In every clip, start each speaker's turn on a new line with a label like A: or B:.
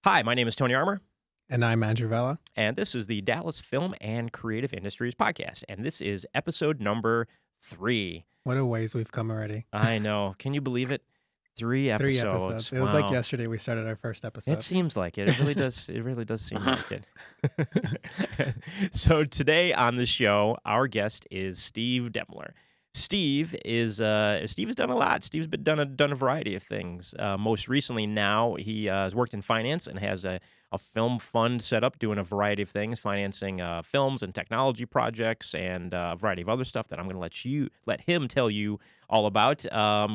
A: Hi, my name is Tony Armour,
B: And I'm Andrew Vella.
A: and this is the Dallas Film and Creative Industries Podcast, and this is episode number 3.
B: What a ways we've come already.
A: I know. Can you believe it? 3
B: Three
A: episodes.
B: episodes. It was like
A: Wow.
B: yesterday we started our first
A: It
B: episode.
A: seems like it. It really does. It really does seem like it. So today on the show, our guest is Steve Demmler. Steve has done a lot. Steve's done a variety of things. Most recently, now he has worked in finance and has a film fund set up, doing a variety of things, financing films and technology projects and a variety of other stuff that I'm going to let him tell you all about.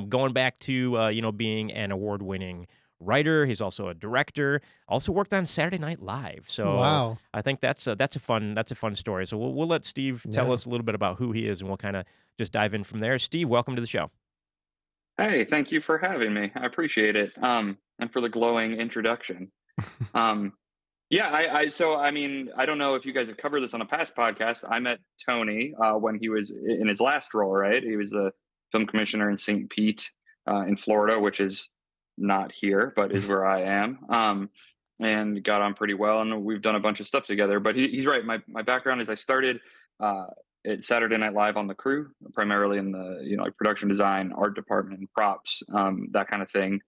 A: Going back to being an award-winning writer. He's also a director. Also worked on Saturday Night Live. So
B: Wow.
A: I think that's a fun story. So we'll let Steve tell
B: Yeah.
A: us a little bit about who he is, and we'll kind of just dive in from there. Steve, welcome to the show.
C: Hey, thank you for having me. I appreciate it. And for the glowing introduction. Um, yeah, so I mean, I don't know if you guys have covered this on a past podcast. I met Tony when he was in his last role, right? He was the film commissioner in St. Pete in Florida, which is not here, but is where I am. And got on pretty well, and we've done a bunch of stuff together. But he's right. My background is I started at Saturday Night Live on the crew, primarily in the like production design, art department, props, that kind of thing.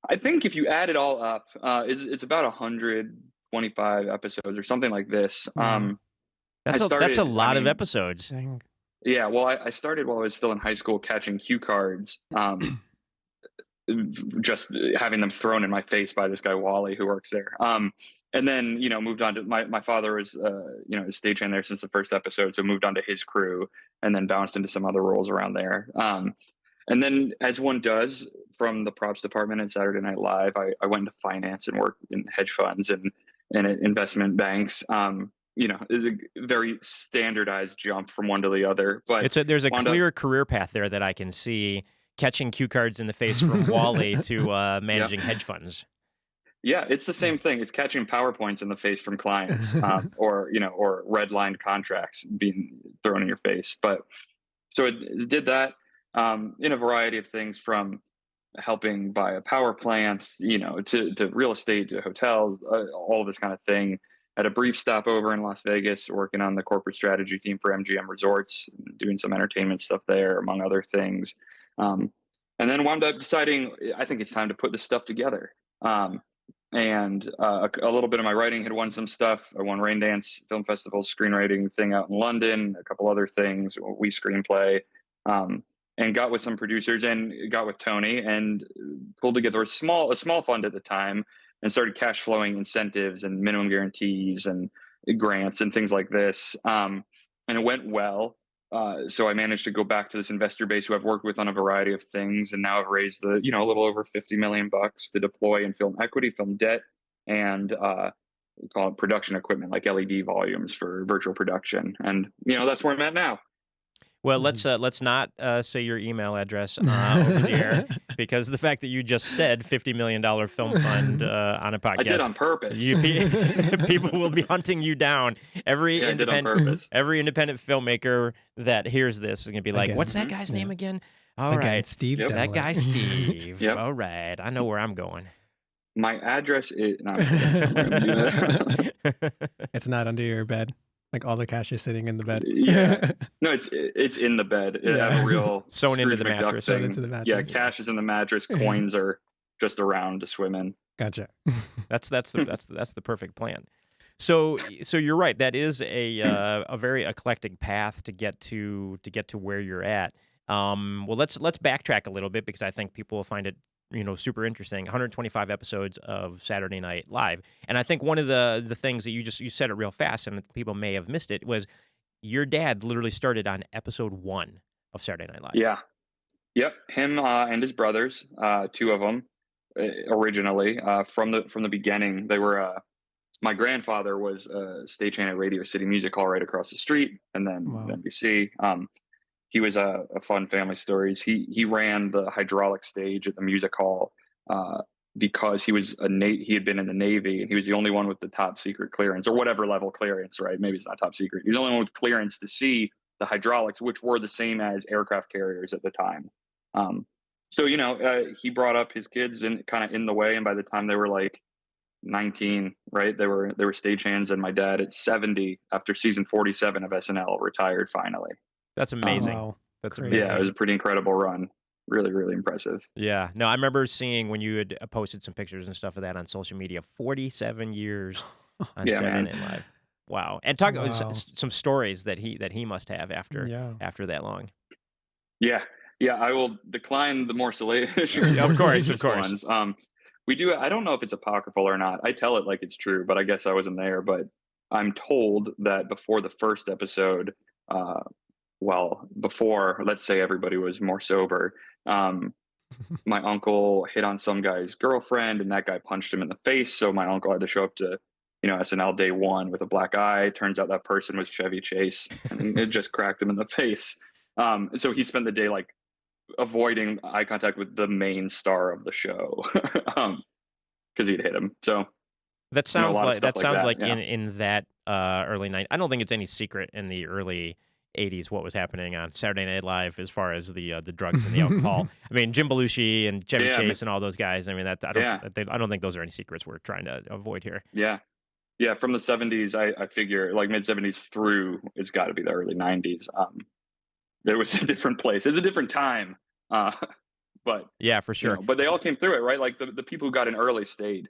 C: I think if you add it all up, it's about 125 episodes or something like this.
B: Wow.
A: That's a lot of episodes.
B: Dang.
C: Yeah, well, I started while I was still in high school catching cue cards, just having them thrown in my face by this guy Wally who works there. And then moved on to my father was a stagehand there since the first episode, so moved on to his crew, and then bounced into some other roles around there. And then, as one does from the props department at Saturday Night Live, I went into finance and worked in hedge funds and investment banks. It's a very standardized jump from one to the other. But
A: There's a
C: wound up-
A: clear career path there that I can see, catching cue cards in the face from Wally to managing hedge funds.
C: Yeah, it's the same thing. It's catching PowerPoints in the face from clients, or red-lined contracts being thrown in your face. But so it did that in a variety of things, from helping buy a power plant, to real estate, to hotels, all of this kind of thing. Had a brief stopover in Las Vegas, working on the corporate strategy team for MGM Resorts, doing some entertainment stuff there, among other things. And then wound up deciding, I think it's time to put this stuff together. And a little bit of my writing had won some stuff. I won Raindance Film Festival screenwriting thing out in London, a couple other things, We Screenplay, and got with some producers and got with Tony and pulled together a small fund at the time and started cash flowing incentives and minimum guarantees and grants and things like this. And it went well. So I managed to go back to this investor base who I've worked with on a variety of things, and now I've raised a little over $50 million to deploy in film equity, film debt, and we call it production equipment like LED volumes for virtual production. And that's where I'm at now.
A: Well, let's not say your email address over the air, because the fact that you just said $50 million film fund on a podcast,
C: I did on purpose.
A: People will be hunting you down. Every
C: I did on purpose.
A: independent filmmaker that hears this is going to be like,
B: Again.
A: "What's that guy's name again?" All
B: Again,
A: right,
B: Steve
C: Yep.
A: that
B: Demmler.
A: guy Steve.
C: Yep.
A: All right, I know where I'm going.
C: My address is. No, I'm gonna do that.
B: It's not under your bed. Like all the cash is sitting in the bed.
C: Yeah. No, it's in the bed. It
B: Yeah.
C: have a real
A: Sewn into
C: Scrooge
A: the
C: McDuck
A: mattress.
B: Sewn
C: thing.
B: into the
C: Yeah,
B: mattress.
C: cash is in the mattress. Coins are just around to swim in.
B: Gotcha.
A: That's the perfect plan. So you're right. That is a very eclectic path to get to where you're at. Well, let's backtrack a little bit, because I think people will find it super interesting. 125 episodes of Saturday Night Live, and I think one of the things that you said it real fast, and people may have missed it, was your dad literally started on episode 1 of Saturday Night Live.
C: Yeah. Yep. Him and his brothers, two of them, originally from the beginning. They were. My grandfather was a stagehand at Radio City Music Hall right across the street, and then
B: Wow.
C: NBC. He was a fun family stories. He ran the hydraulic stage at the music hall because he had been in the Navy, and he was the only one with the top secret clearance, or whatever level clearance, right? Maybe it's not top secret. He was the only one with clearance to see the hydraulics, which were the same as aircraft carriers at the time. So he brought up his kids and kind of in the way, and by the time they were like 19, right? They were stagehands, and my dad at 70 after season 47 of SNL retired finally.
A: That's
C: Um,
A: amazing.
B: Wow.
A: That's
C: yeah, it
A: amazing.
C: was
B: Crazy.
C: a pretty incredible run. Really, really impressive.
A: Yeah. No, I remember seeing when you had posted some pictures and stuff of that on social media. 47 years on
C: Yeah,
A: Saturday
C: man.
A: Night Live. Wow. And talk about
B: Wow.
A: some stories that he must have
B: Yeah.
A: after that long.
C: Yeah, yeah. I will decline the more
A: Yeah, of course, of
C: salacious
A: course.
C: ones. We do. I don't know if it's apocryphal or not. I tell it like it's true, but I guess I wasn't there. But I'm told that before the first episode, uh, well, before, let's say, everybody was more sober, um, my uncle hit on some guy's girlfriend, and that guy punched him in the face. So my uncle had to show up to, SNL day one with a black eye. Turns out that person was Chevy Chase, and it just cracked him in the face. So he spent the day like avoiding eye contact with the main star of the show, because he'd hit him. So a lot of stuff
A: That
C: like
A: sounds
C: that.
A: like
C: Yeah,
A: in that early night. I don't think it's any secret in the early 80s what was happening on Saturday Night Live as far as the drugs and the alcohol. I mean, Jim Belushi and Chevy
C: yeah,
A: Chase and all those guys. I mean,
C: yeah,
A: I don't think those are any secrets we're trying to avoid here.
C: yeah. Yeah, from the 70s, I figure like mid 70s through, it's got to be the early 90s. There was a different place. It's a different time. Uh, but
A: Yeah, for sure.
C: but they all came through it, right? Like the people who got in early stayed,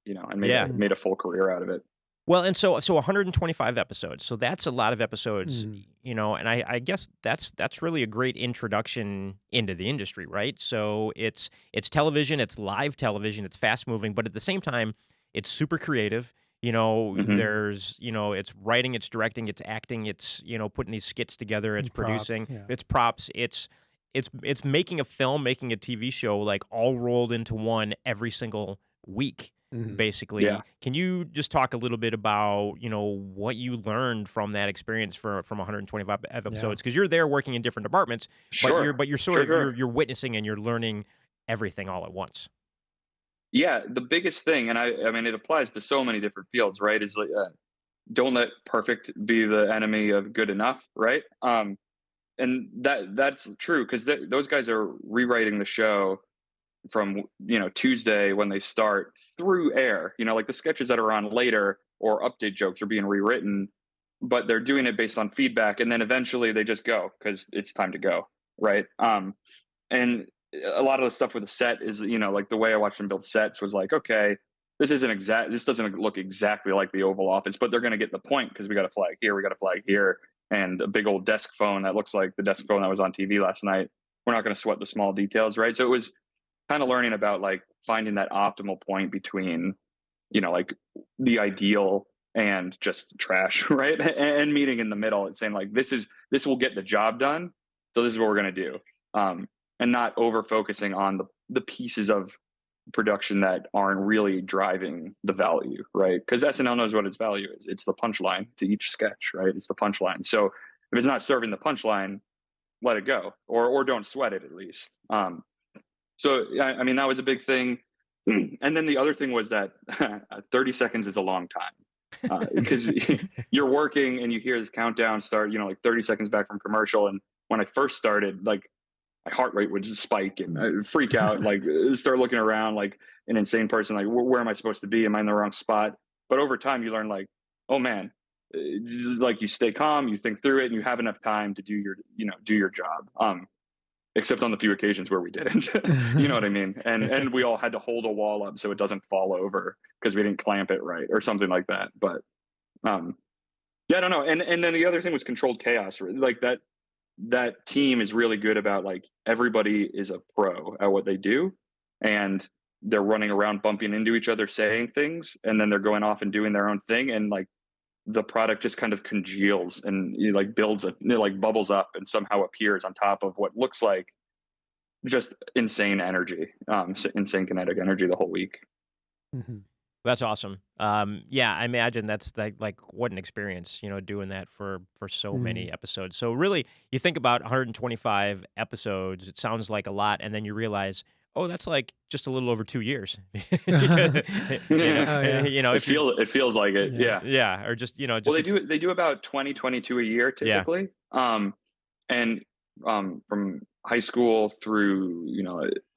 C: and made
A: Yeah.
C: a made a full career out of it.
A: Well, and so 125 episodes. So that's a lot of episodes,
B: Mm.
A: and I guess that's really a great introduction into the industry, right? So it's television, it's live television, it's fast moving, but at the same time, it's super creative.
C: Hmm.
A: It's writing, it's directing, it's acting, it's, putting these skits together, it's
B: And props.
A: producing,
B: Yeah.
A: it's props, it's making a film, making a TV show, like all rolled into one every single week
B: Mhm.
C: Yeah,
A: basically. Can you just talk a little bit about, what you learned from that experience from 125
B: Yeah.
A: episodes? Because you're there working in different departments,
C: sure,
A: but you're sort
C: sure,
A: of
C: sure.
A: you're witnessing and you're learning everything all at once.
C: Yeah, the biggest thing, and I mean, it applies to so many different fields, right? Is like, don't let perfect be the enemy of good enough, right? And that's true because those guys are rewriting the show from Tuesday when they start through air. Like the sketches that are on later or update jokes are being rewritten, but they're doing it based on feedback, and then eventually they just go because it's time to go, right? And a lot of the stuff with the set is like the way I watched them build sets was like, okay, this doesn't look exactly like the Oval Office, but they're going to get the point because we got a flag here, we got a flag here, and a big old desk phone that looks like the desk phone that was on TV last night. We're not going to sweat the small details, right? So it was kind of learning about like finding that optimal point between like the ideal and just trash, right? And meeting in the middle and saying like this will get the job done, so this is what we're going to do. And not over focusing on the pieces of production that aren't really driving the value, right? Because SNL knows what its value is. It's the punchline to each sketch, right? It's the punchline. So if it's not serving the punchline, let it go, or don't sweat it at least. So I mean that was a big thing. And then the other thing was that 30 seconds is a long time because you're working and you hear this countdown start, like 30 seconds back from commercial. And when I first started, like my heart rate would just spike and I'd freak out, like start looking around like an insane person, like where am I supposed to be? Am I in the wrong spot? But over time you learn like, oh man, like you stay calm, you think through it, and you have enough time to do your job. Except on the few occasions where we didn't. You know what I mean? And we all had to hold a wall up so it doesn't fall over because we didn't clamp it right or something like that. But yeah, I don't know. And then the other thing was controlled chaos. Like that team is really good about like everybody is a pro at what they do, and they're running around bumping into each other saying things, and then they're going off and doing their own thing, and like the product just kind of congeals and like bubbles up and somehow appears on top of what looks like just insane energy, insane kinetic energy the whole week.
B: Mhm.
A: That's awesome. Yeah, I imagine that's like what an experience, doing that for so
B: Mhm.
A: many episodes. So really, you think about 125 episodes, it sounds like a lot, and then you realize, oh, that's like just a little over 2 years. Because,
C: Yeah,
B: Oh yeah.
A: if you,
C: it feels like it.
B: Yeah.
C: Yeah.
A: yeah, or just,
C: Well,
A: just,
C: they do about 20, 22 a year
A: yeah,
C: typically. And from high school through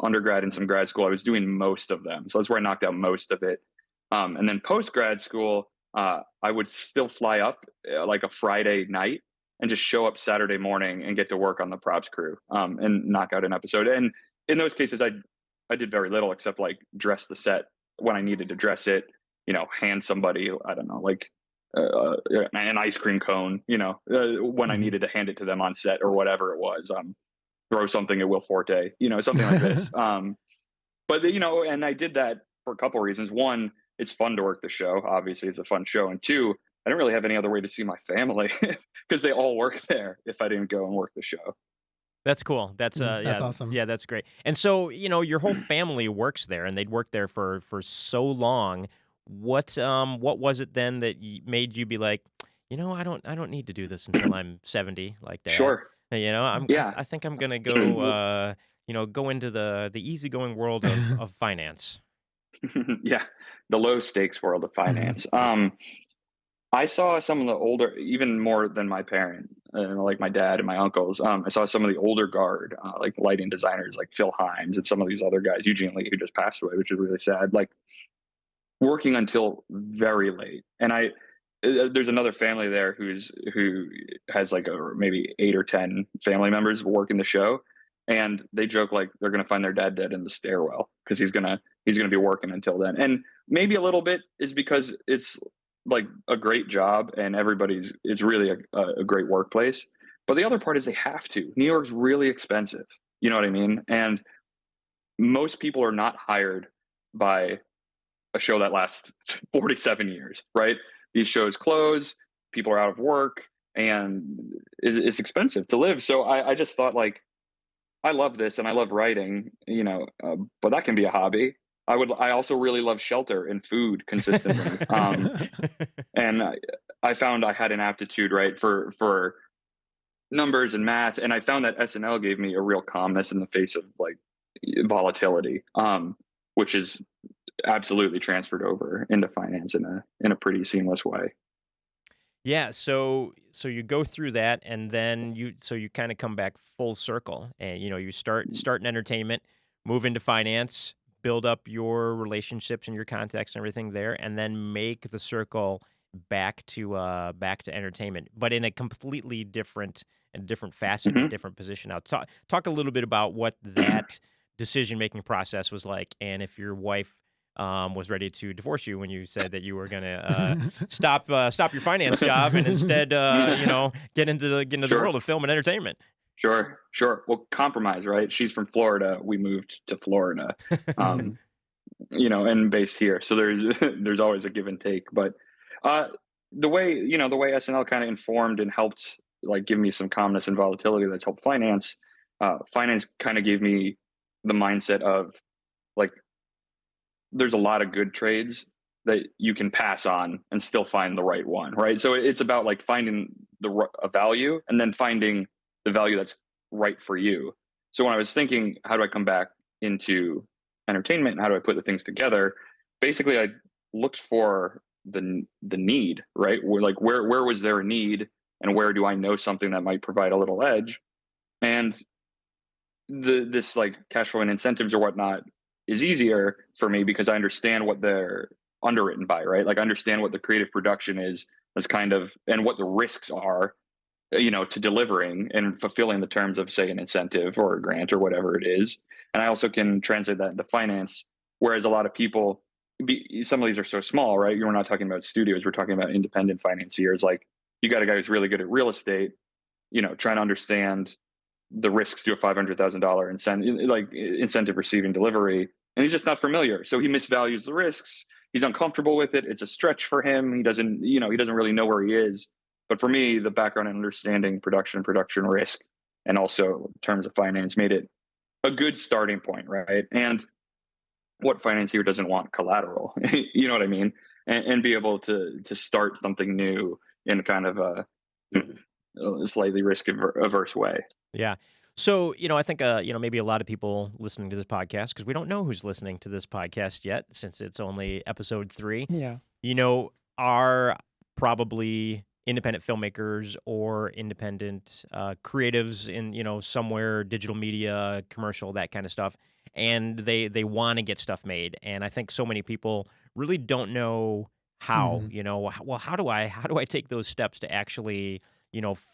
C: undergrad and some grad school, I was doing most of them. So that's where I knocked out most of it. And then post grad school, I would still fly up like a Friday night and just show up Saturday morning and get to work on the props crew, and knock out an episode. And in those cases, I did very little except like dress the set when I needed to dress it. Hand somebody, I don't know, like an ice cream cone. When I
B: Mhm.
C: needed to hand it to them on set or whatever it was. Throw something at Will Forte. Something like this. But and I did that for a couple of reasons. One, it's fun to work the show. Obviously, it's a fun show. And two, I don't really have any other way to see my family because they all work there if I didn't go and work the show.
A: That's cool. That's
B: That's
A: yeah,
B: awesome.
A: yeah, that's great. And so, your whole family works there, and they'd worked there for so long. What was it then that made you be like, I don't need to do this until I'm 70, like Dad.
C: Sure.
A: I
C: Yeah.
A: think I'm gonna go, go into the easygoing world of finance.
C: Yeah. The low stakes world of
B: Mhm.
C: finance. I saw some of the older, even more than my parent, like my dad and my uncles. I saw some of the older guard, like lighting designers, like Phil Himes and some of these other guys, Eugene Lee, who just passed away, which is really sad. Like working until very late. And there's another family there who has like maybe 8 or 10 family members working the show, and they joke like they're gonna find their dad dead in the stairwell because he's gonna be working until then. And maybe a little bit is because it's like a great job and it's really a great workplace. But the other part is they have to. New York's really expensive. You know what I mean? And most people are not hired by a show that lasts 47 years, right? These shows close, people are out of work, and it's expensive to live. So I just thought, like, I love this and I love writing, but that can be a hobby. I also really love shelter and food consistently. And I found I had an aptitude, right, for numbers and math. And I found that SNL gave me a real calmness in the face of like volatility, which is absolutely transferred over into finance in a pretty seamless way.
A: Yeah, so you go through that, and then you kind of come back full circle, and you start in entertainment, move into finance, build up your relationships and your contacts and everything there, and then make the circle back to entertainment, but in a completely different facet and
C: Mhm.
A: different position. Now, talk a little bit about what that decision making process was like, and if your wife was ready to divorce you when you said that you were gonna stop your finance job and instead get into the world
C: Sure,
A: of film and entertainment.
C: sure. Well, compromise, right? She's from Florida. We moved to Florida, um,
B: Mhm.
C: and based here. So there's there's always a give and take. But uh, the way SNL kind of informed and helped, like, give me some calmness and volatility that's helped finance. Finance kind of gave me the mindset of like there's a lot of good trades that you can pass on and still find the right one, right? So it's about like finding a value and then finding the value that's right for you. So when I was thinking, how do I come back into entertainment and how do I put the things together? Basically, I looked for the need, right? Where was there a need, and where do I know something that might provide a little edge? And this like cash flow and incentives or whatnot is easier for me because I understand what they're underwritten by, right? Like I understand what the creative production is as kind of and what the risks are, to delivering and fulfilling the terms of say an incentive or a grant or whatever it is. And I also can translate that into finance. Whereas a lot of people, some of these are so small, right? We're not talking about studios. We're talking about independent financiers. Like you got a guy who's really good at real estate, trying to understand the risks to a $500,000 incentive receiving delivery, and he's just not familiar. So he misvalues the risks. He's uncomfortable with it. It's a stretch for him. He doesn't really know where he is. But for me, the background and understanding production risk, and also in terms of finance made it a good starting point, right? And what financier doesn't want collateral? You know what I mean? And be able to start something new in kind of a slightly risk averse way.
A: Yeah. So, I think, maybe a lot of people listening to this podcast, because we don't know who's listening to this podcast yet, since it's only episode 3,
B: Yeah.
A: are probably independent filmmakers or independent creatives in, somewhere, digital media, commercial, that kind of stuff. and they want to get stuff made. And I think so many people really don't know how.
B: Mhm.
A: Well, how do I take those steps to actually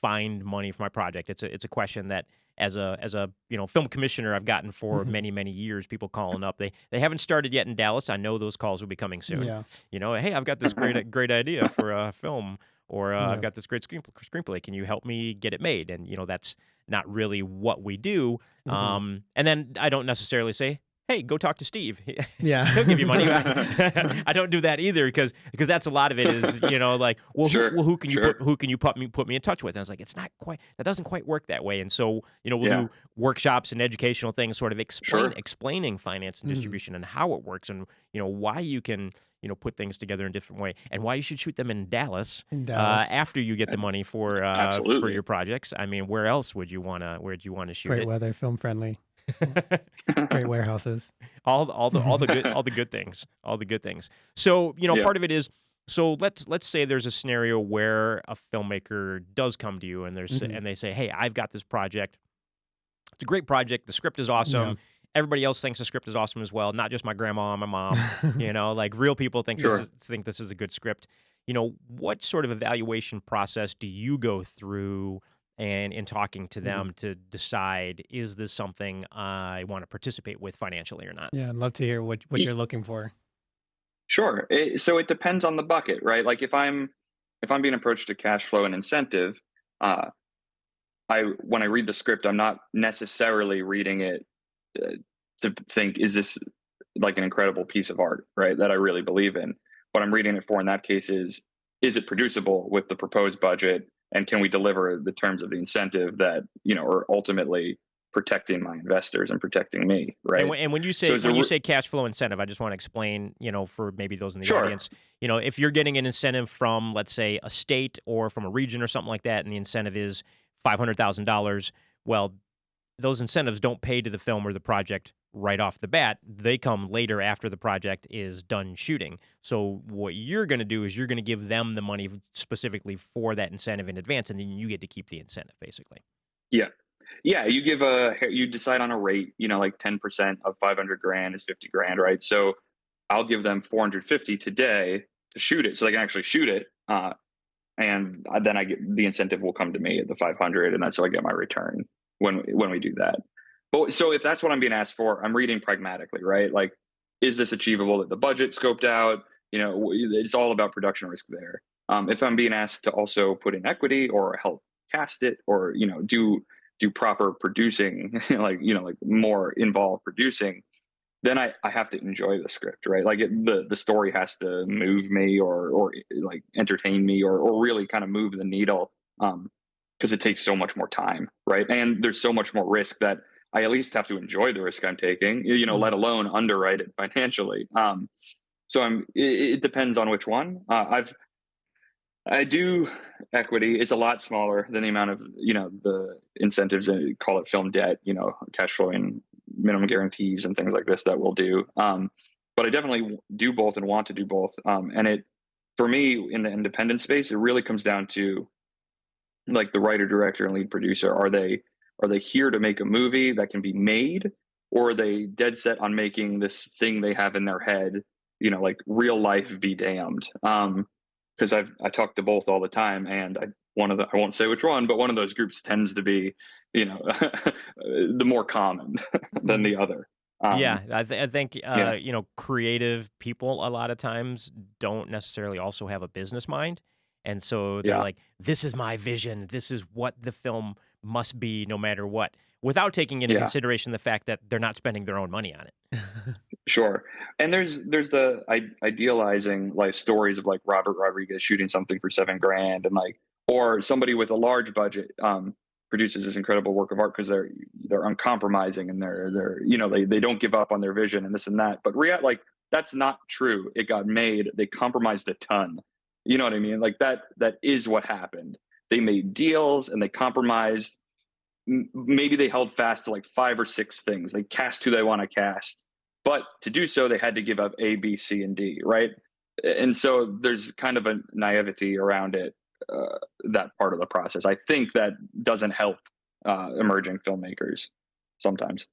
A: find money for my project? It's a question that as a film commissioner I've gotten for
B: Mhm.
A: many years. People calling up, they haven't started yet in Dallas. I know those calls will be coming soon.
B: Yeah.
A: Hey, I've got this great idea for a film, or I've
B: Yeah.
A: got this great screenplay. Can you help me get it made? And that's not really what we do.
B: Mhm.
A: And then I don't necessarily say, hey, go talk to Steve. He'll give you
B: Yeah.
A: money. I don't do that either, because that's a lot of it is like, well,
C: Sure,
A: who can you
C: sure.
A: put me in touch with? And I was like, it's not quite, that doesn't quite work that way. And so we'll
C: Yeah,
A: do workshops and educational things, sort of
C: sure.
A: explaining finance and
B: Mhm.
A: distribution and how it works, and why you can put things together in a different way, and why you should shoot them in Dallas
B: In Dallas.
A: after you get the money for
C: Absolutely.
A: your projects. I mean, where'd you wanna shoot
B: Great
A: it?
B: weather, film friendly, great warehouses.
A: All the good things, all the good things. So,
C: Yeah.
A: part of it is, so let's say there's a scenario where a filmmaker does come to you, and
B: Mhm.
A: they say, "Hey, I've got this project. It's a great project. The script is
B: Yeah.
A: awesome. Everybody else thinks the script is awesome as well, not just my grandma and my mom. Like real people
C: Sure.
A: think this is a good script. What sort of evaluation process do you go through and in talking to
B: Mhm.
A: them to decide, is this something I want to participate with financially or not?
B: Yeah, I'd love to hear what
C: Y
B: you're looking for.
C: Sure. So it depends on the bucket, right? Like if I'm being approached to cash flow and incentive, uh, when I read the script, I'm not necessarily reading it uh, to think, is this like an incredible piece of art, right? That I really believe in. What I'm reading it for in that case is it producible with the proposed budget, and can we deliver the terms of the incentive that are ultimately protecting my investors and protecting me,
A: And
C: right?
A: when you
C: So
A: say
C: it's a
A: cash flow incentive, I just want to explain, for maybe those in the
C: sure,
A: audience, if you're getting an incentive from, let's say, a state or from a region or something like that, and the incentive is $500,000, well, those incentives don't pay to the film or the project right off the bat. They come later after the project is done shooting. So what you're going to do is you're going to give them the money specifically for that incentive in advance, and then you get to keep the incentive, basically.
C: yeah. Yeah, you decide on a rate, like 10% of 500 grand is 50 grand, right? So I'll give them 450 today to shoot it so they can actually shoot it. And then I get the incentive will come to me at the 500, and that's how I get my return when we do that. But so if that's what I'm being asked for, I'm reading pragmatically, right? Like, is this achievable at the budget scoped out? It's all about production risk there. If I'm being asked to also put in equity or help cast it, or do proper producing, like more involved producing, then I have to enjoy the script, right? Like the story has to move me, or like entertain me, or really kind of move the needle, because it takes so much more time, right? And there's so much more risk that I at least have to enjoy the risk I'm taking, let
B: Mhm.
C: alone underwrite it financially. So it depends on which one. I do equity. It's a lot smaller than the amount of the incentives, and call it film debt, cash flowing minimum guarantees and things like this that we'll do. But I definitely do both and want to do both. And it for me in the independent space, it really comes down to like the writer, director, and lead producer. Are they here to make a movie that can be made, or are they dead set on making this thing they have in their head, like real life be damned? Because I talk to both all the time, and I won't say which one, but one of those groups tends to be, the more common than
B: Mhm.
C: the other. Um,
A: Yeah, I think
C: yeah,
A: creative people a lot of times don't necessarily also have a business mind, and so they're
C: yeah.
A: like, "This is my vision. This is what the film must be, no matter what," without taking into
C: Yeah,
A: consideration the fact that they're not spending their own money on it.
C: sure. And there's the idealizing like stories of like Robert Rodriguez shooting something for 7 grand, and like, or somebody with a large budget produces this incredible work of art because they're uncompromising, and they don't give up on their vision and this and that. But like that's not true. It got made. They compromised a ton. You know what I mean? Like that is what happened. They made deals and they compromised. Maybe they held fast to like 5 or 6 things. They cast who they want to cast, but to do so, they had to give up A, B, C, and D, right? And so there's kind of a naivety around it, that part of the process. I think that doesn't help emerging filmmakers sometimes.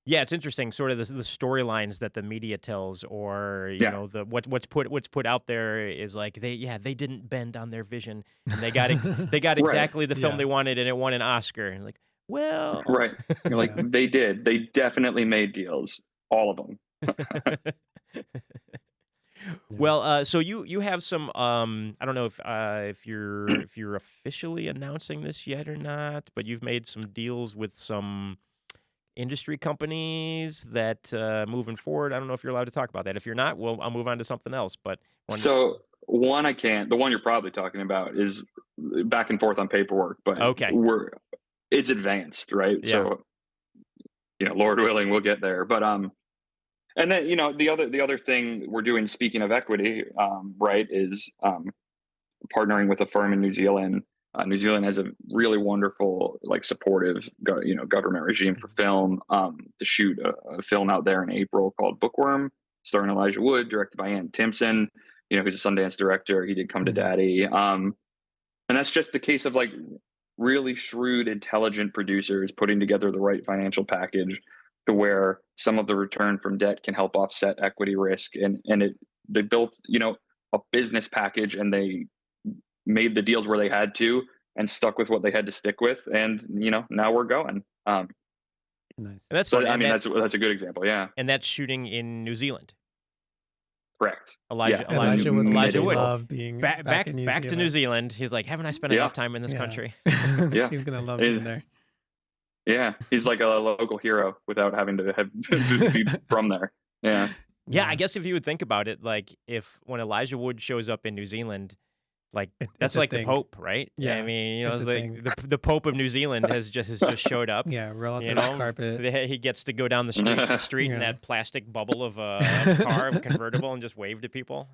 A: Yeah, it's interesting, sort of the storylines that the media tells, or
C: Yeah,
A: the what's put out there is like they didn't bend on their vision, and they got
C: right,
A: exactly the film
B: Yeah.
A: they wanted, and it won an Oscar. And like, well,
C: right. You're like,
B: Yeah.
C: they did. They definitely made deals, all of them.
B: Yeah.
A: well, so you have some I don't know if you're officially announcing this yet or not, but you've made some deals with some industry companies that moving forward. I don't know if you're allowed to talk about that. If you're not, well, I'll move on to something else. But one,
C: So one I can't. The one you're probably talking about is back and forth on paperwork, but
A: okay,
C: it's advanced, right?
A: yeah.
C: So Lord willing, we'll get there. But and then the other thing we're doing, speaking of equity, right, is partnering with a firm in New Zealand. New Zealand has a really wonderful, like, supportive, government regime for film. To shoot a film out there in April called Bookworm, starring Elijah Wood, directed by Ann Timpson. Who's a Sundance director. He did Come to
B: Mhm.
C: Daddy. And that's just the case of, like, really shrewd, intelligent producers putting together the right financial package to where some of the return from debt can help offset equity risk. And they built a business package, and they made the deals where they had to, and stuck with what they had to stick with, and now we're going.
B: Nice.
A: And that's
C: So
A: fun.
C: I mean, that's a good example. Yeah,
A: And that's shooting in New Zealand.
C: correct. Yeah,
B: Elijah
C: in
B: Wood's gonna
A: Elijah Wood.
C: mid-April.
B: love being
A: Back
B: back
A: back
B: in New
A: back to New
B: Zealand.
A: Zealand. He's like, haven't I spent
C: Yeah,
A: enough time in this
B: Yeah.
A: country?
C: yeah,
B: He's gonna love
C: He's-
B: being there.
C: yeah. He's like a local hero without having to be from there. Yeah,
A: Yeah, I
B: Yeah.
A: guess if you would think about it, like if when Elijah Wood shows up in New Zealand, like
B: It's
A: that's
B: a
A: like the
B: thing.
A: Pope, right? I
B: Yeah,
A: mean,
B: it's
A: it's
B: a
A: like
B: thing.
A: the Pope of New Zealand has just showed up.
B: Yeah, roll out
A: You
B: the red
A: know,
B: carpet.
A: he gets to go down the street in
B: Yeah.
A: that plastic bubble of a car, of a convertible, and just wave to people.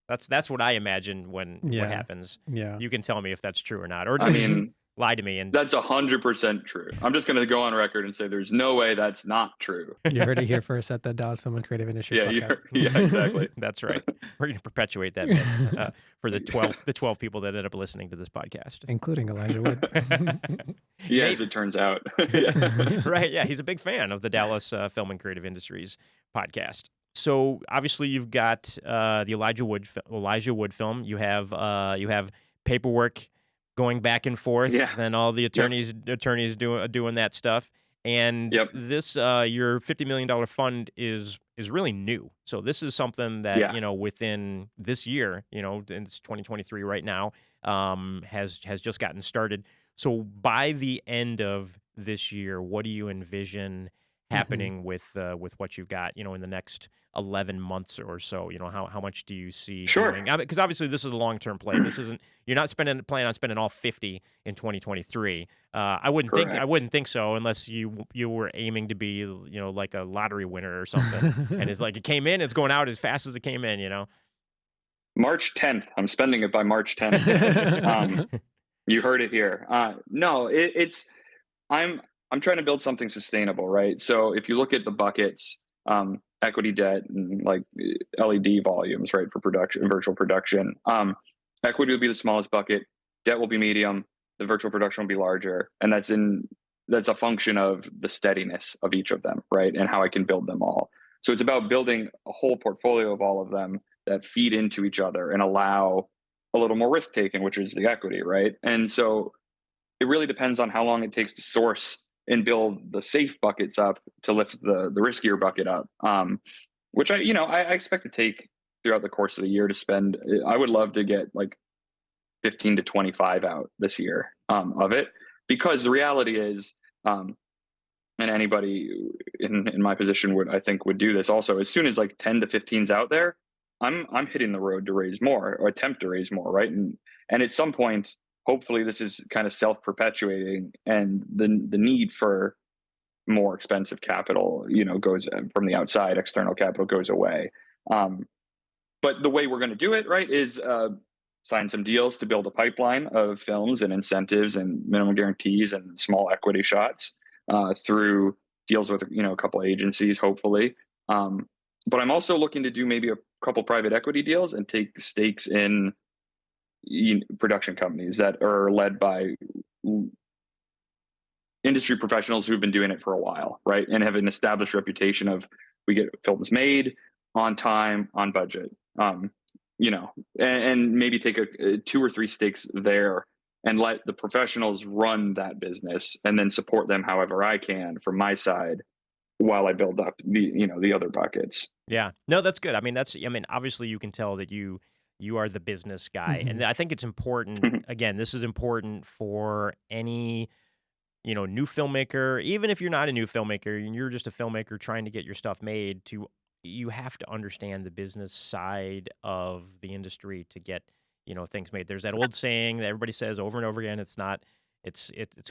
A: That's what I imagine when what
B: Yeah.
A: happens.
B: Yeah.
A: You can tell me if that's true or not, or
C: I
A: just
C: mean,
A: lie to me. And
C: that's 100% true. I'm just going to go on record and say there's no way that's not true.
B: You heard it here first at the Dallas Film and Creative Industries
C: Yeah,
B: podcast.
C: yeah, exactly.
A: that's right. We're gonna perpetuate that myth for the 12 people that end up listening to this podcast.
B: Including Elijah Wood.
C: Yeah,
A: Maybe-
C: as it turns out. Yeah.
A: right? Yeah, he's a big fan of the Dallas Film and Creative Industries podcast. So obviously you've got the Elijah Wood film. You have paperwork going back and forth,
C: Yeah.
A: and all the attorneys doing that stuff. And
C: Yep.
A: this your $50 million fund is really new. So this is something that
C: Yeah.
A: within this year, it's 2023 right now, has just gotten started. So by the end of this year, what do you envision happening with what you've got, in the next 11 months or so? How much do you see
C: Sure.
A: doing? Because obviously this is a long-term play. This isn't you're not planning on spending all 50 in 2023. I
C: Correct.
A: wouldn't think so unless you were aiming to be, like a lottery winner or something. And it's like it came in, it's going out as fast as it came in.
C: March 10th. I'm spending it by March 10th. You heard it here. No, it's I'm trying to build something sustainable, right? So if you look at the buckets, equity, debt, and like LED volumes, right, for production, virtual production, equity will be the smallest bucket, debt will be medium, the virtual production will be larger, and that's a function of the steadiness of each of them, right, and how I can build them all. So it's about building a whole portfolio of all of them that feed into each other and allow a little more risk taking, which is the equity, right? And so it really depends on how long it takes to source and build the safe buckets up to lift the riskier bucket up, which I expect to take throughout the course of the year to spend. I would love to get like 15 to 25 out this year of it, because the reality is, and anybody in my position would do this also. As soon as like 10 to 15's out there, I'm hitting the road to raise more, or attempt to raise more, right? And at some point, hopefully this is kind of self-perpetuating, and the need for more expensive capital, goes from the outside, external capital goes away. But the way we're going to do it, right, is sign some deals to build a pipeline of films and incentives and minimum guarantees and small equity shots through deals with a couple of agencies, hopefully. But I'm also looking to do maybe a couple private equity deals and take stakes in production companies that are led by industry professionals who've been doing it for a while, right? And have an established reputation of we get films made on time, on budget. You know, and maybe take a 2 or 3 stakes there and let the professionals run that business and then support them however I can from my side while I build up the other buckets.
A: Yeah. No, that's good. I mean, obviously you can tell that you are the business guy. And
B: Mhm.
A: I think it's important, again, this is important for any, new filmmaker, even if you're not a new filmmaker and you're just a filmmaker trying to get your stuff made you have to understand the business side of the industry to get, things made. There's that old saying that everybody says over and over again, it's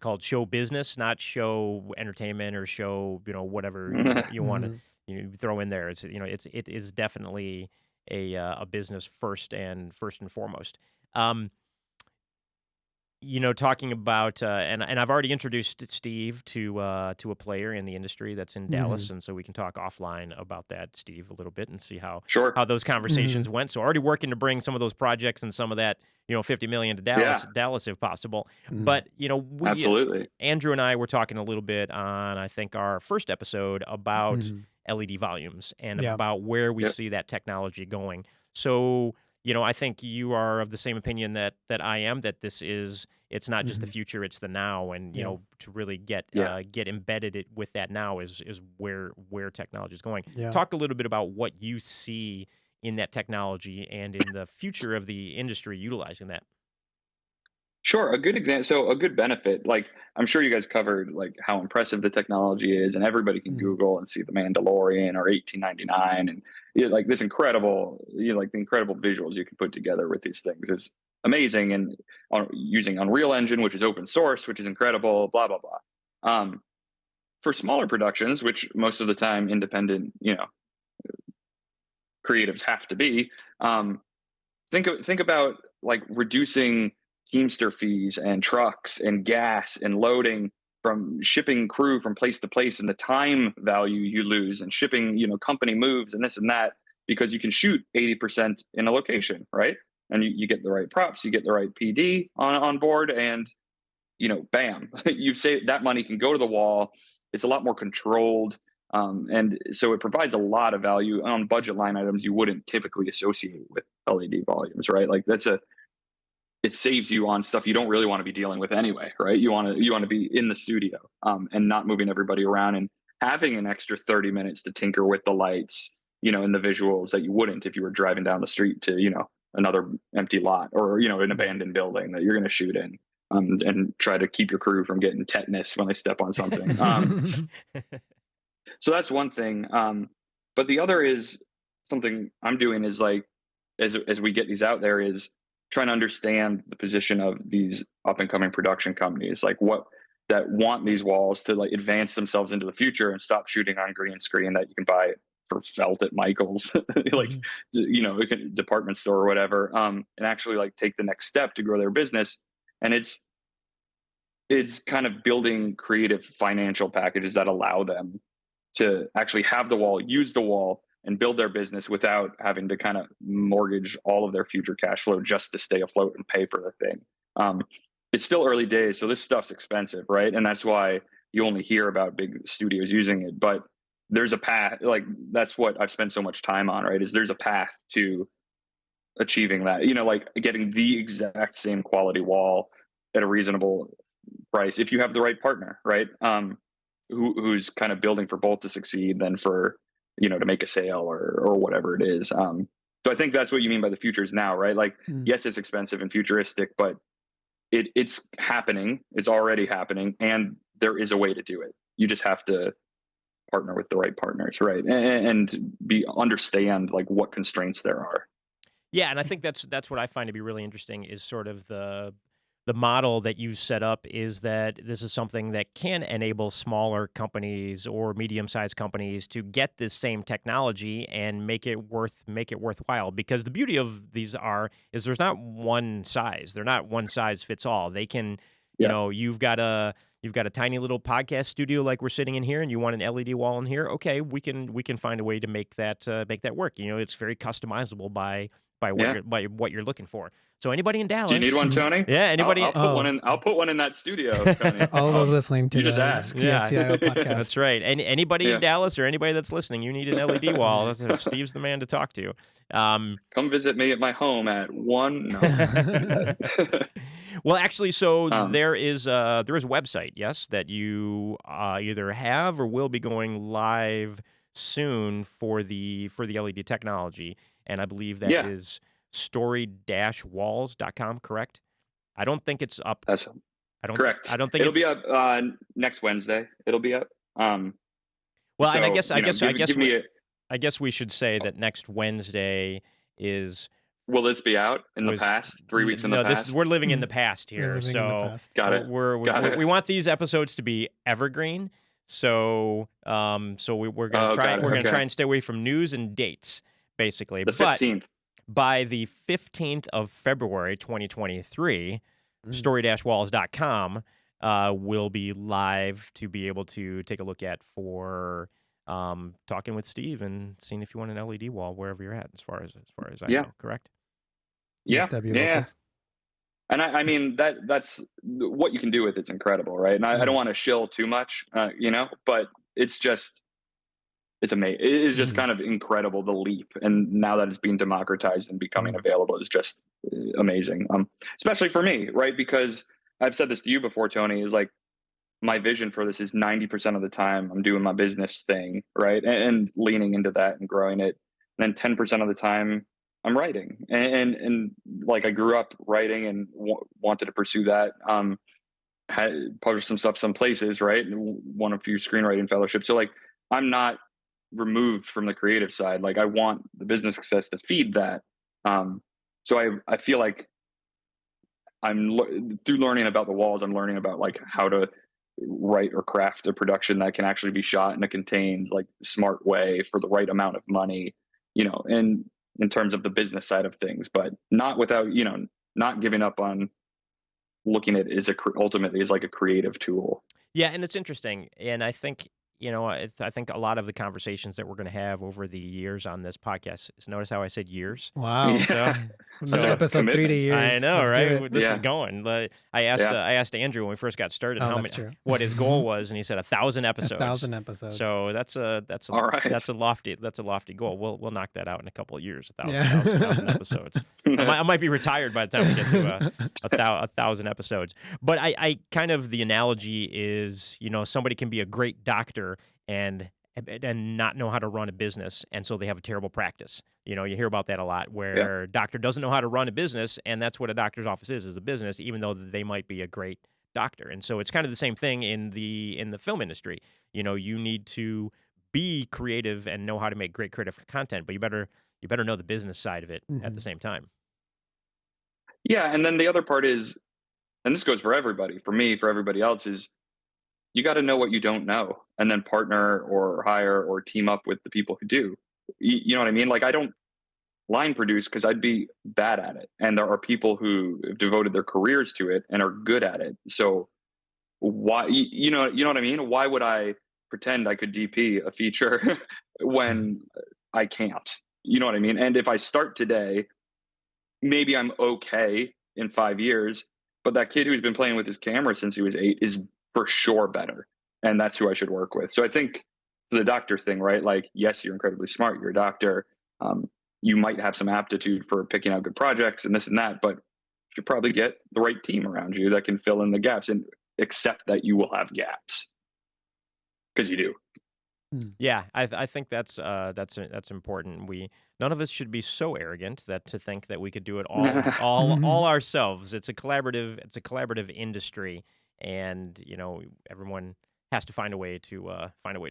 A: called show business, not show entertainment or show, whatever you want to
B: Mhm.
A: throw in there. It is definitely a business first and foremost. Um, talking about and I've already introduced Steve to a player in the industry that's in Dallas,
B: Mhm.
A: and so we can talk offline about that, Steve, a little bit and see
C: Sure.
A: how those conversations
B: Mhm.
A: went. So already working to bring some of those projects and some of that 50 million to
C: Yeah,
A: Dallas if possible.
B: Mhm.
A: But we
C: absolutely.
A: Andrew and I were talking a little bit on I think our first episode about
B: Mhm.
A: LED volumes and
B: Yeah.
A: about where we
C: Yep.
A: see that technology going. So I think you are of the same opinion that I am, that it's not just the
B: Mhm.
A: future, it's the now, and
B: Yeah.
A: to really
C: Yeah.
A: get embedded with that now is where technology is going.
B: Yeah.
A: Talk a little bit about what you see in that technology and in the future of the industry utilizing that.
C: Sure. A good example. So a good benefit, like I'm sure you guys covered like how impressive the technology is, and everybody can
B: Mhm.
C: Google and see the Mandalorian or 1899, and like this incredible, like the incredible visuals you can put together with these things is amazing. And using Unreal Engine, which is open source, which is incredible. Blah blah blah. For smaller productions, which most of the time independent, creatives have to be, um, think about like reducing Teamster fees and trucks and gas and loading from shipping crew from place to place and the time value you lose and shipping, company moves and this and that because you can shoot 80% in a location, right? And you get the right props, you get the right PD on board, and bam, you say that money can go to the wall. It's a lot more controlled. And so it provides a lot of value on budget line items you wouldn't typically associate with LED volumes, right? Like it saves you on stuff you don't really want to be dealing with anyway, right? You want to be in the studio, and not moving everybody around and having an extra 30 minutes to tinker with the lights, and the visuals that you wouldn't if you were driving down the street to, another empty lot or, an
B: Mhm.
C: abandoned building that you're going to shoot in, and try to keep your crew from getting tetanus when they step on something. So that's one thing. But the other is something I'm doing is like, as we get these out there, is trying to understand the position of these up and coming production companies, like what that want these walls to like advance themselves into the future and stop shooting on green screen that you can buy for felt at Michael's, like
B: Mhm.
C: department store or whatever, and actually like take the next step to grow their business. And it's kind of building creative financial packages that allow them to actually have the wall, use the wall, and build their business without having to kind of mortgage all of their future cash flow just to stay afloat and pay for the thing. Um, it's still early days, so this stuff's expensive, right? And that's why you only hear about big studios using it. But there's a path, like that's what I've spent so much time on, right? Is there's a path to achieving that, like getting the exact same quality wall at a reasonable price if you have the right partner, right? Who's kind of building for both to succeed than for to make a sale or whatever it is. So I think that's what you mean by the future is now, right? Like
B: Mhm.
C: yes, it's expensive and futuristic, but it's happening. It's already happening, and there is a way to do it. You just have to partner with the right partners, right? And be understand like what constraints there are.
A: Yeah, and I think that's what I find to be really interesting is sort of the model that you set up is that this is something that can enable smaller companies or medium-sized companies to get this same technology and make it worthwhile, because the beauty of these is there's not one size. They're not one size fits all. They can You
C: Yeah.
A: know, you've got a tiny little podcast studio like we're sitting in here, and you want an LED wall in here. Okay, we can find a way to make that work. You know, it's very customizable by
C: Yeah.
A: what you're looking for. So anybody in
C: Do you need
A: Dallas,
C: one, Tony?
A: yeah, anybody,
C: I'll put one
B: Oh,
C: in. I'll put one in that studio, Tony.
B: for all those listening to
C: You just
B: the
C: ask.
A: yeah,
B: DFCIO podcast.
A: that's right. Anybody in
C: Yeah.
A: Dallas or anybody that's listening, you need an LED wall. Steve's the man to talk to.
C: Come visit me at my home at 1. No.
A: Well, actually, so
C: Um,
A: there is a website, yes, that you either have or will be going live soon for the LED technology, and I believe that
C: yeah,
A: is story-walls.com, correct? I don't think it's up.
C: that's
A: I don't
C: correct.
A: I don't think
C: It'll
A: it's
C: be up next Wednesday. It'll be up.
A: well, and I
C: So
A: guess
C: give me a.
A: I guess we should say that next Wednesday is
C: Will this be out in the
A: was
C: past? 3 weeks in the
A: no, this
C: past.
A: is we're living in the
B: Mm.
A: past
B: We're
A: here,
B: living in the
A: so
B: past.
C: Got it. Got it.
A: we want these episodes to be evergreen. So we're gonna
C: Oh,
A: try
C: got it.
A: we're gonna
C: Okay.
A: try and stay away from news and dates, basically.
C: The
A: But
C: 15th.
A: by the 15th of February, 2023,
B: Mm.
A: story-walls.com will be live to be able to take a look at for talking with Steve and seeing if you want an LED wall wherever you're at, as far as I
C: Yeah.
A: know, correct?
C: Yeah.
B: DFW
C: Yeah.
B: locals.
C: And I mean that's what you can do with it's incredible, right? And I don't want to shill too much, but it's amazing. It is just
B: Mhm.
C: kind of incredible, the leap. And now that it's being democratized and becoming available is just amazing. Especially for me, right? Because I've said this to you before, Tony, is like my vision for this is 90% of the time I'm doing my business thing, right? And leaning into that and growing it. And then 10% of the time I'm writing. And like I grew up writing and wanted to pursue that. Had published some stuff some places, right? And won a few screenwriting fellowships. So like I'm not removed from the creative side. Like I want the business success to feed that. So I feel like through learning about the walls, I'm learning about like how to write or craft a production that can actually be shot in a contained, like smart way for the right amount of money, and in terms of the business side of things, but not without, not giving up on looking at it as ultimately as like a creative tool.
A: Yeah, and it's interesting, and I think I think a lot of the conversations that we're going to have over the years on this podcast. Notice how I said years.
B: Wow.
C: Yeah.
B: This
A: So-
B: episode 3 to
C: commitment.
B: years.
A: I know,
B: Let's do
A: right?
B: it.
A: This is
C: Yeah.
A: going. Like, I asked Andrew when we first got started
B: Oh, that's true.
A: what his goal was, and he said 1,000 episodes.
B: 1,000 episodes.
A: So that's a
C: All right.
A: that's a lofty goal. We'll knock that out in a couple of years. 1,000
B: Yeah.
A: 1,000 episodes. I might be retired by the time we get to a 1,000 episodes. But I kind of, the analogy is, somebody can be a great doctor and not know how to run a business, and so they have a terrible practice. You hear about that a lot, where a doctor doesn't know how to run a business, and that's what a doctor's office is a business, even though they might be a great doctor. And so it's kind of the same thing in the film industry. You need to be creative and know how to make great creative content, but you better know the business side of it at the same time.
C: Yeah. And then the other part is, and this goes for everybody, for me, for everybody else, is you got to know what you don't know and then partner or hire or team up with the people who do. You know what I mean? Like I don't line produce because I'd be bad at it. And there are people who have devoted their careers to it and are good at it. So why, you know what I mean? Why would I pretend I could DP a feature when I can't? You know what I mean? And if I start today, maybe I'm okay in 5 years, but that kid who's been playing with his camera since he was 8 is for sure better. And that's who I should work with. So I think the doctor thing, right? Like, yes, you're incredibly smart. You're a doctor. You might have some aptitude for picking out good projects and this and that, but you should probably get the right team around you that can fill in the gaps and accept that you will have gaps, because you do.
A: Yeah, I think that's important. None of us should be so arrogant to think that we could do it all ourselves. It's a collaborative industry, and everyone has to find a way to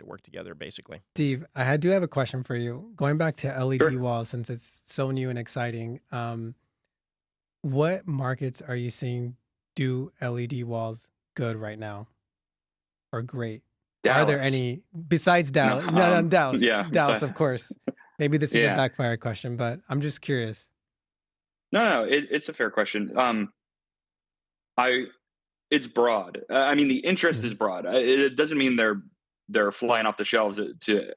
A: work together, basically.
B: Steve, I do have a question for you. Going back to LED
C: Sure.
B: walls, since it's so new and exciting, what markets are you seeing do LED walls good right now, or great?
C: Dallas.
B: Are there any besides Dallas? No, Dallas.
C: yeah,
B: Dallas,
C: so-
B: of course. Maybe this is a
C: Yeah.
B: backfire question, but I'm just curious.
C: No, it's a fair question. it's broad. I mean, the interest is
B: Mhm.
C: broad. It doesn't mean they're flying off the shelves to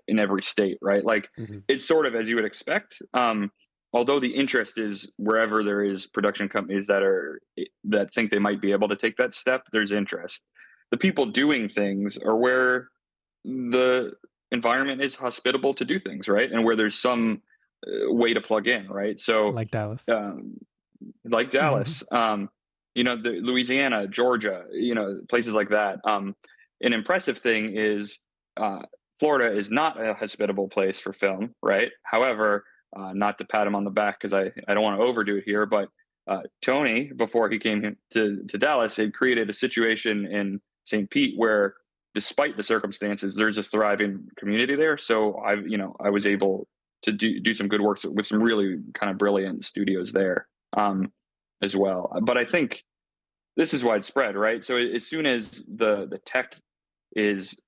C: in every state, right? Like
B: Mhm.
C: it's sort of as you would expect. Although the interest is wherever there is production companies that think they might be able to take that step, there's interest. The people doing things are where the environment is hospitable to do things, right? And where there's some way to plug in, right? So,
B: Like Dallas.
C: um, like
B: Mhm.
C: Dallas, Louisiana, Georgia, places like that. An impressive thing is uh, Florida is not a hospitable place for film, right? However, not to pat him on the back because I don't want to overdo it here, but Tony, before he came to Dallas, had created a situation in St. Pete where, despite the circumstances, there's a thriving community there. So I was able to do some good work with some really kind of brilliant studios there as well. But I think this is widespread, right? So as soon as the tech is,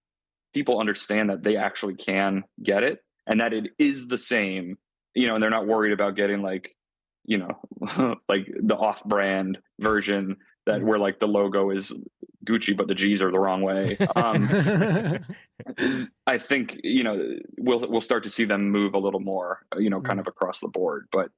C: people understand that they actually can get it and that it is the same, and they're not worried about getting like, like the off-brand version that
B: Mhm.
C: where like the logo is Gucci but the G's are the wrong way. I think we'll start to see them move a little more, kind
B: Mhm.
C: of across the board. But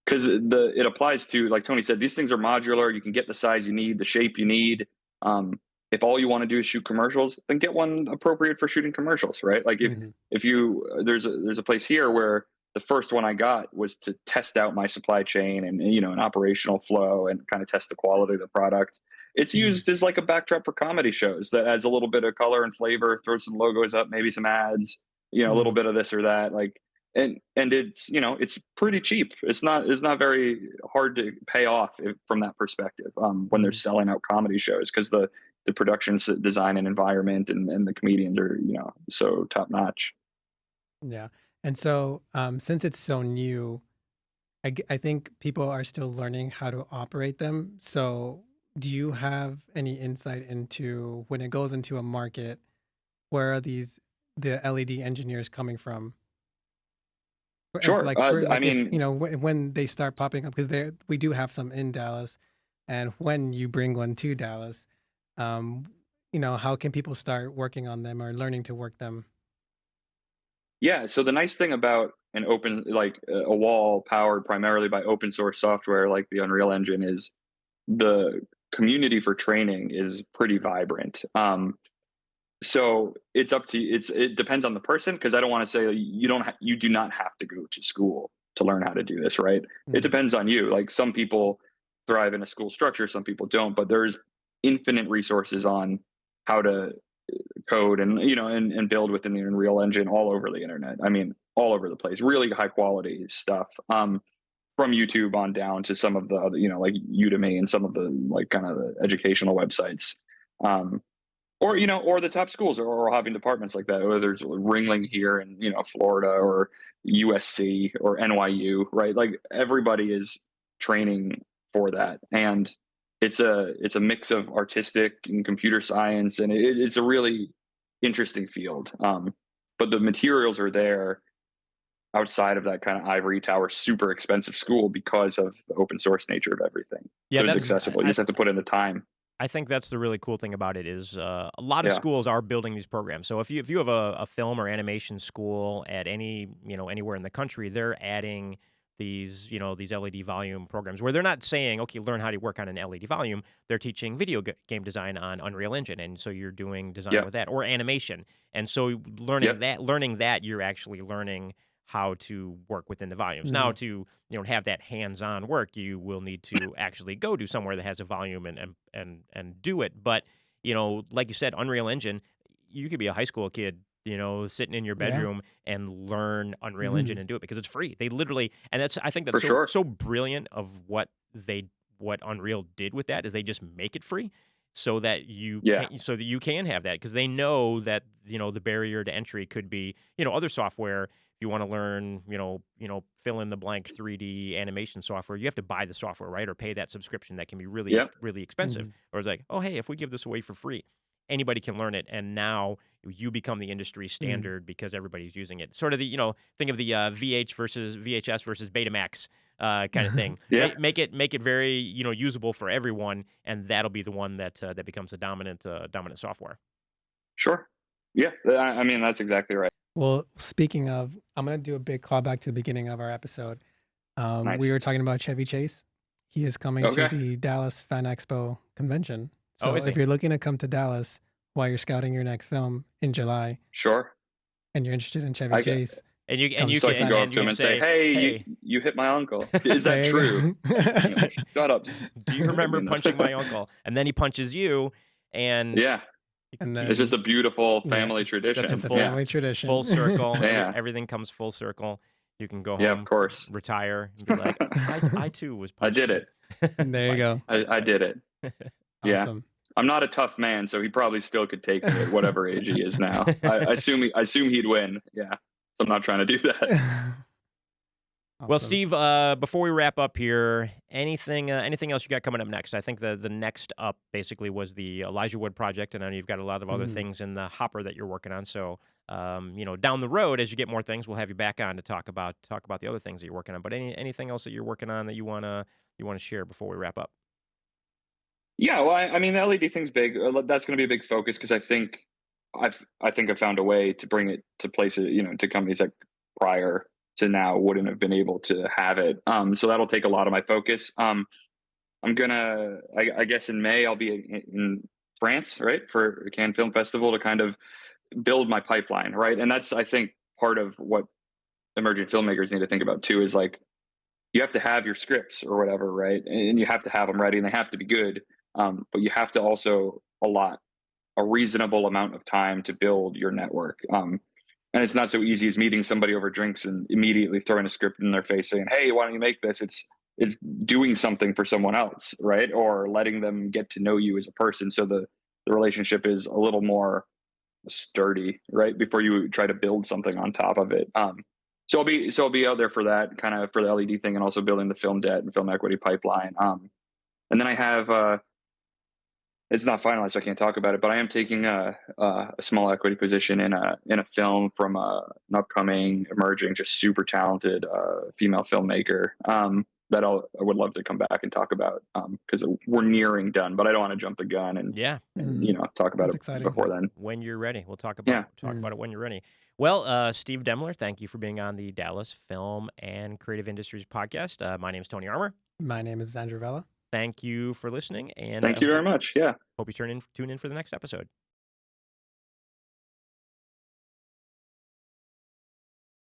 C: because it applies to, like Tony said, these things are modular. You can get the size you need, the shape you need. Um, if all you want to do is shoot commercials, then get one appropriate for shooting commercials, right? Like
B: Mhm.
C: if you there's a place here where the first one I got was to test out my supply chain and an operational flow and kind of test the quality of the product. It's
B: Mhm.
C: used as like a backdrop for comedy shows that adds a little bit of color and flavor, throw some logos up, maybe some ads, a little
B: Mhm.
C: bit of this or that. Like and it's it's pretty cheap. It's not very hard to pay off from that perspective when they're
B: Mhm.
C: selling out comedy shows because the production design and environment and the comedians are so top notch.
B: Yeah. And so, since it's so new, I think people are still learning how to operate them. So, do you have any insight into when it goes into a market, where are the LED engineers coming from?
C: Sure.
B: For
C: I
B: like if
C: mean,
B: when they start popping up, because there we do have some in Dallas, and when you bring one to Dallas, um, how can people start working on them or learning to work them?
C: yeah. So the nice thing about an open, like a wall powered primarily by open source software like the Unreal Engine, is the community for training is pretty
B: Mhm.
C: vibrant. So it's up to you. It depends on the person, because I don't want to say you do not have to go to school to learn how to do this, right? It
B: Mhm.
C: depends on you. Like some people thrive in a school structure, some people don't, but there's infinite resources on how to code and build within the Unreal Engine all over the internet. I mean, all over the place. Really high quality stuff. From YouTube on down to some of the other, like Udemy and some of the like kind of the educational websites. Um, or the top schools or having departments like that. Whether there's Ringling here in Florida or USC or NYU, right? Like everybody is training for that, and it's a mix of artistic and computer science, and it's a really interesting field. But the materials are there outside of that kind of ivory tower, super expensive school because of the open source nature of everything.
A: Yeah,
C: So it's
A: that's
B: Mhm.
C: accessible. You just have to put in the time.
A: I think that's the really cool thing about it is a lot of
C: Yeah.
A: schools are building these programs. So if you have a film or animation school at any anywhere in the country, they're adding these LED volume programs where they're not saying, okay, learn how to work on an LED volume. They're teaching game design on Unreal Engine, and so you're doing design
C: Yep.
A: with that, or animation. And so
C: Yep.
A: learning that you're actually learning how to work within the volumes. Now
B: Mhm.
A: to have that hands-on work, you will need to actually go to somewhere that has a volume and do it. But like you said, Unreal Engine, you could be a high school kid, sitting in your
B: Yeah.
A: bedroom and learn Unreal Engine
B: Mhm.
A: and do it because it's free. They literally, and I think that's
C: For
A: so
C: sure.
A: so brilliant of what Unreal did with that is they just make it free
C: Yeah.
A: so that you can have that because they know that the barrier to entry could be other software. If you want to learn fill in the blank 3D animation software, you have to buy the software, right, or pay that subscription that can be really
C: Yep.
A: really expensive.
B: Mhm.
A: Or it's like, oh hey, if we give this away for free, anybody can learn it, and now you become the industry
B: Mm.
A: standard because everybody's using it. Sort of the, think of the VHS versus Betamax kind of thing.
C: Yeah,
A: Make it very, usable for everyone, and that'll be the one that becomes the dominant software.
C: sure. Yeah, I mean, that's exactly right.
B: Well, speaking of, I'm gonna do a big callback to the beginning of our episode. We
C: Nice.
B: were talking about Chevy Chase. He is coming to
C: Okay.
B: the Dallas Fan Expo convention.
A: Oh,
B: So
A: is
B: if
A: he?
B: you're looking to come to Dallas while you're scouting your next film in July
C: Sure.
B: and you're interested in Chevy
C: I
B: Chase,
A: And you and
B: come
A: you
B: to
C: So
B: the
C: I can
A: can
B: Fan
C: go up
A: and
C: to
A: you
C: him
A: can
C: and say,
A: say,
C: "Hey,
A: "Hey,
C: you hit my uncle. Is that
B: There
C: true?"
B: you go.
C: Shut up.
A: do you
C: I
A: remember
C: mean,
A: punching my uncle?" And then he punches you, and
C: yeah,
B: And
A: he
C: it's just
B: then,
C: a beautiful
B: yeah,
C: family
A: that's a
B: it's
C: tradition.
B: a
C: Yeah,
B: family
A: full
B: tradition.
A: circle.
C: yeah,
A: Everything comes full circle. You can go
C: yeah. Of
A: home,
C: course.
A: retire, and be like, I too was
C: I
A: punched
C: did
A: in
C: it.
B: There you
A: by
B: go.
C: I
A: by
C: did it. Yeah.
B: Awesome.
C: I'm not a tough man, so he probably still could take me at whatever age he is now. I assume he'd win. Yeah. So I'm not trying to do that.
A: Well,
B: Awesome.
A: Steve, before we wrap up here, anything else you got coming up next? I think the next up basically was the Elijah Wood project, and I know you've got a lot of other
B: Mhm.
A: things in the hopper that you're working on. So, down the road, as you get more things, we'll have you back on to talk about the other things that you're working on. But anything else that you're working on that you wanna share before we wrap up?
C: Yeah, well, I mean, the LED thing's big. That's going to be a big focus because I think I've found a way to bring it to places, to companies that prior to now wouldn't have been able to have it. So that'll take a lot of my focus. I guess in May I'll be in France, right, for Cannes Film Festival to kind of build my pipeline, right, and that's I think part of what emerging filmmakers need to think about too is like you have to have your scripts or whatever, right? And you have to have them ready and they have to be good. But you have to also allot a reasonable amount of time to build your network. And it's not so easy as meeting somebody over drinks and immediately throwing a script in their face saying, "Hey, why don't you make this?" It's doing something for someone else, right? Or letting them get to know you as a person, so the relationship is a little more sturdy, right? Before you try to build something on top of it. So I'll be out there for that kind of for the LED thing, and also building the film debt and film equity pipeline. And then I have it's not finalized, so I can't talk about it. But I am taking a small equity position in a film from an upcoming, emerging, just super talented female filmmaker that I would love to come back and talk about because we're nearing done. But I don't want to jump the gun
A: Yeah.
C: and
B: Mhm.
C: talk about
B: That's
C: it
B: exciting.
C: before then.
A: When you're ready, we'll talk about
C: Yeah,
A: talk
B: Mm.
A: about it when you're ready. Well, Steve Demmler, thank you for being on the Dallas Film and Creative Industries podcast. My name is Tony Armour.
B: My name is Andrew Vella.
A: Thank you for listening, and
C: thank you very much. Yeah.
A: hope you tune in for the next episode.